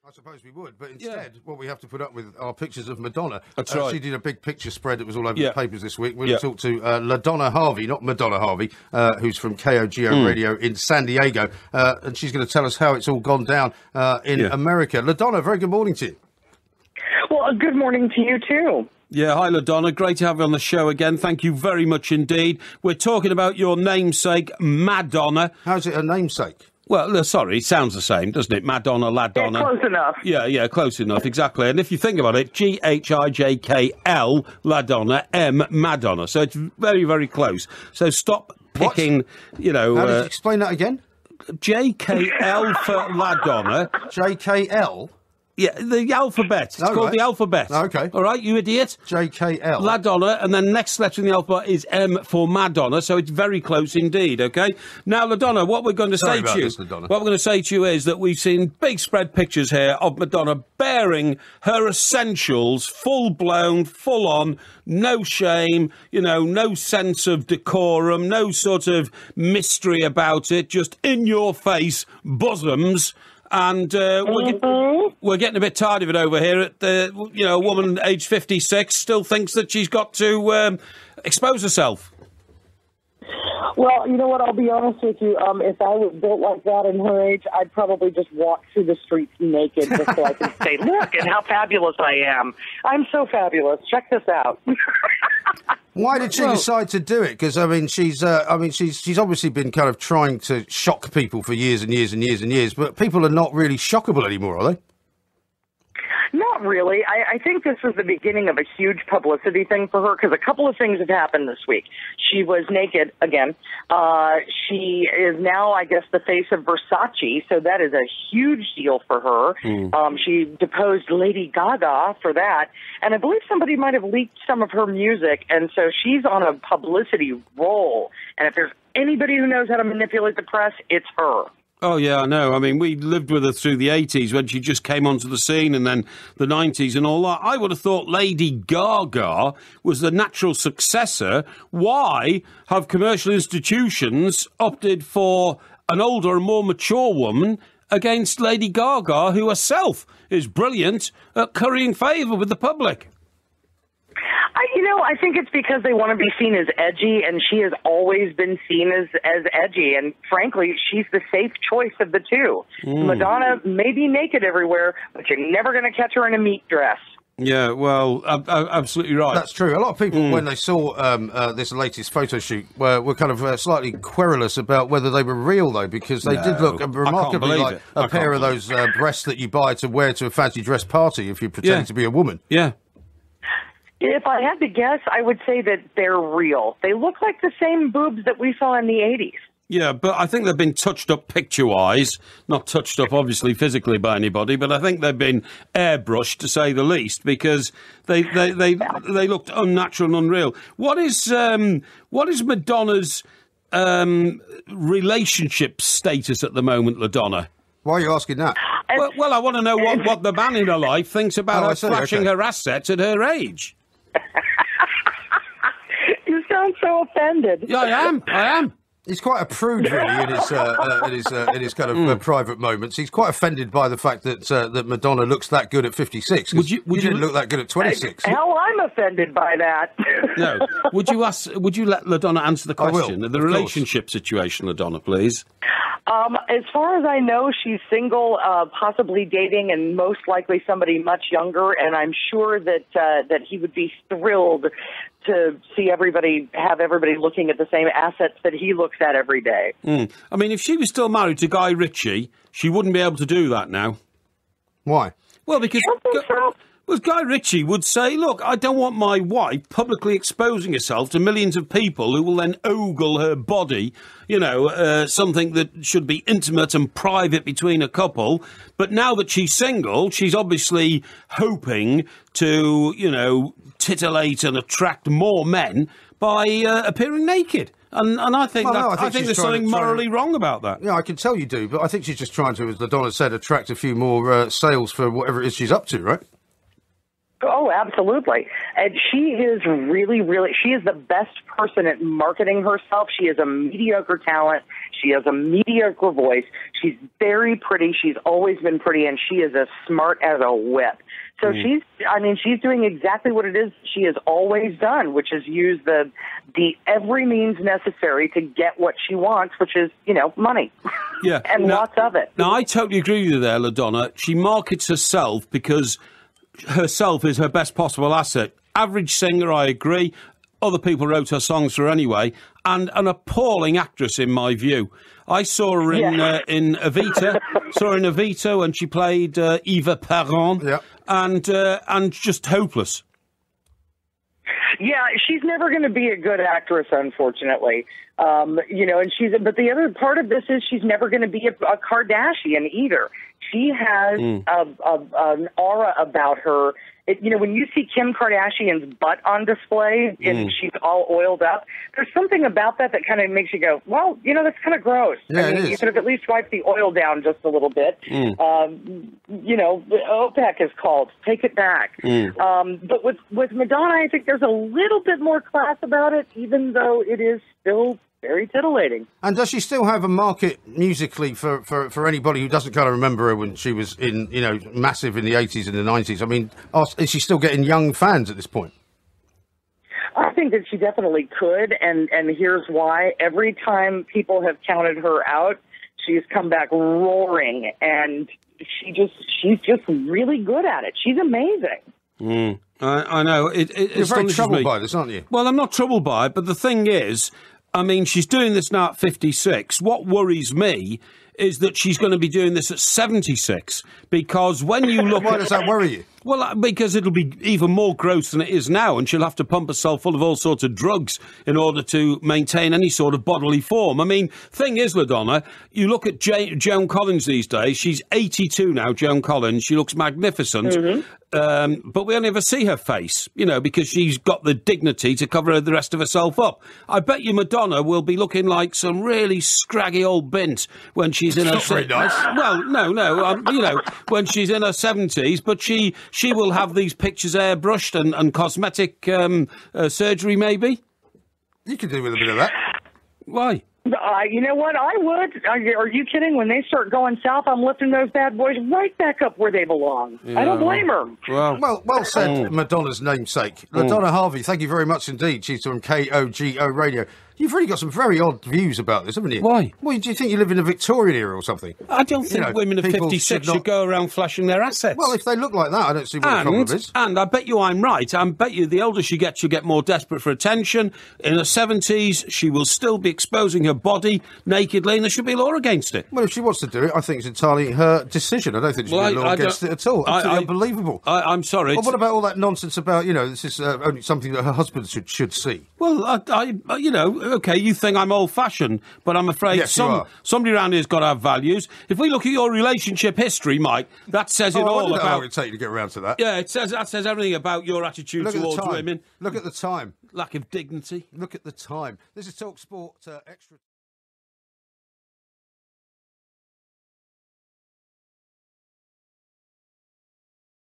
I suppose we would, but instead, what we have to put up with are pictures of Madonna. That's right. She did a big picture spread that was all over the papers this week. We're going to talk to LaDona Harvey, not Madonna Harvey, who's from KOGO Radio in San Diego, and she's going to tell us how it's all gone down in America. LaDona, very good morning to you. Well, good morning to you, too. Yeah, hi, LaDona. Great to have you on the show again. Thank you very much indeed. We're talking about your namesake, Madonna. How's it a namesake? Well, sorry, it sounds the same, doesn't it? Madonna, LaDona. Yeah, close enough. Yeah, close enough, exactly. And if you think about it, G-H-I-J-K-L, LaDonna, M, Madonna. So it's very, very close. So stop picking, How did you explain that again? J-K-L for LaDonna. J-K-L? Yeah, the alphabet. It's called the alphabet. Okay. All right, you idiot. J-K-L. LaDonna, and then next letter in the alphabet is M for Madonna, so it's very close indeed, okay? Now, LaDonna, what we're going to say to you... What we're going to say to you is that we've seen big spread pictures here of Madonna bearing her essentials, full-blown, full-on, no shame, no sense of decorum, no sort of mystery about it, just in-your-face bosoms... And we're getting a bit tired of it over here. A woman aged 56 still thinks that she's got to expose herself. Well, you know what? I'll be honest with you. If I was built like that in her age, I'd probably just walk through the streets naked just so I can say, look at how fabulous I am. I'm so fabulous. Check this out. Why did she decide to do it? Because she's obviously been kind of trying to shock people for years and years and years and years, but people are not really shockable anymore, are they? Not really. I think this was the beginning of a huge publicity thing for her because a couple of things have happened this week. She was naked again. She is now, I guess, the face of Versace, so that is a huge deal for her. She deposed Lady Gaga for that, and I believe somebody might have leaked some of her music, and so she's on a publicity roll. And if there's anybody who knows how to manipulate the press, it's her. Oh, yeah, I know. I mean, we lived with her through the 80s when she just came onto the scene and then the 90s and all that. I would have thought Lady Gaga was the natural successor. Why have commercial institutions opted for an older and more mature woman against Lady Gaga, who herself is brilliant at currying favour with the public? I think it's because they want to be seen as edgy, and she has always been seen as edgy. And frankly, she's the safe choice of the two. Madonna may be naked everywhere, but you're never going to catch her in a meat dress. Yeah, well, absolutely right. That's true. A lot of people, when they saw this latest photo shoot, were kind of slightly querulous about whether they were real, though, because they did look remarkably like a pair of those breasts that you buy to wear to a fancy dress party if you're pretending to be a woman. Yeah. If I had to guess, I would say that they're real. They look like the same boobs that we saw in the 80s. Yeah, but I think they've been touched up picture-wise, not touched up, obviously, physically by anybody, but I think they've been airbrushed, to say the least, because they looked unnatural and unreal. What is Madonna's relationship status at the moment, LaDonna? Why are you asking that? Well, I want to know what the man in her life thinks about her flashing her assets at her age. You sound so offended. Yeah, I am. He's quite a prude, really, in his kind of private moments. He's quite offended by the fact that Madonna looks that good at 56. Would you didn't look that good at 26? Hell, I'm offended by that. No. Would you let LaDonna answer the question? I will, the relationship situation, LaDonna, please. As far as I know, she's single, possibly dating, and most likely somebody much younger. And I'm sure that he would be thrilled to see everybody looking at the same assets that he looks at every day. I mean, if she was still married to Guy Ritchie, she wouldn't be able to do that now. Why? Well, because Guy Ritchie would say, look, I don't want my wife publicly exposing herself to millions of people who will then ogle her body, something that should be intimate and private between a couple. But now that she's single, she's obviously hoping to, titillate and attract more men by appearing naked. And I think I think there's something morally wrong about that. Yeah, I can tell you do, but I think she's just trying to, as LaDonna said, attract a few more sales for whatever it is she's up to, right? Oh, absolutely. And she is she is the best person at marketing herself. She is a mediocre talent. She has a mediocre voice. She's very pretty. She's always been pretty, and she is as smart as a whip. So she's doing exactly what it is she has always done, which is use the every means necessary to get what she wants, which is, money. Yeah. And lots of it. Now, I totally agree with you there, LaDona. She markets herself because herself is her best possible asset. Average singer, I agree. Other people wrote her songs for her anyway. And an appalling actress, in my view. I saw her in Evita. Saw her in Evita when she played Eva Perron. Yeah. And just hopeless. Yeah, she's never going to be a good actress, unfortunately. And but the other part of this is she's never going to be a Kardashian either. She has an aura about her. When you see Kim Kardashian's butt on display and she's all oiled up, there's something about that kind of makes you go, well, that's kind of gross. Yeah, you could have at least wiped the oil down just a little bit. OPEC is called. Take it back. But with Madonna, I think there's a little bit more class about it, even though it is still very tittillating. And does she still have a market musically for anybody who doesn't kind of remember her when she was in, massive in the 80s and the 90s? I mean, is she still getting young fans at this point? I think that she definitely could, and here's why. Every time people have counted her out, she's come back roaring, and she's just really good at it. She's amazing. I know. You're very troubled by this, aren't you? Well, I'm not troubled by it, but the thing is, I mean, she's doing this now at 56. What worries me is that she's going to be doing this at 76, because when you look Why does that worry you? Well, because it'll be even more gross than it is now, and she'll have to pump herself full of all sorts of drugs in order to maintain any sort of bodily form. I mean, thing is, LaDona, you look at Joan Collins these days. She's 82 now, Joan Collins. She looks magnificent. But we only ever see her face, because she's got the dignity to cover the rest of herself up. I bet you Madonna will be looking like some really scraggy old bint when she's in her... very nice. Well, no, when she's in her 70s, but she will have these pictures airbrushed and cosmetic surgery, maybe. You could do with a bit of that. Why? You know what? I would. Are you kidding? When they start going south, I'm lifting those bad boys right back up where they belong. Yeah. I don't blame her. Well said, Madonna's namesake. LaDona Harvey, thank you very much indeed. She's from KOGO Radio. You've really got some very odd views about this, haven't you? Why? Well, do you think you live in a Victorian era or something? I don't think women of 56 should go around flashing their assets. Well, if they look like that, I don't see what the problem is. And I bet you I'm right. I bet you the older she gets, she'll get more desperate for attention. In her 70s, she will still be exposing her body nakedly, and there should be a law against it. Well, if she wants to do it, I think it's entirely her decision. I don't think there should be a law against it at all. Absolutely unbelievable. I'm sorry. Well, what about all that nonsense about, this is only something that her husband should see? Well, okay, you think I'm old-fashioned, but I'm afraid somebody around here's got to have values. If we look at your relationship history, Mike, that says it all about... how long it take to get around to that. Yeah, that says everything about your attitude towards women. Look at the time. Lack of dignity. Look at the time. This is TalkSport Extra.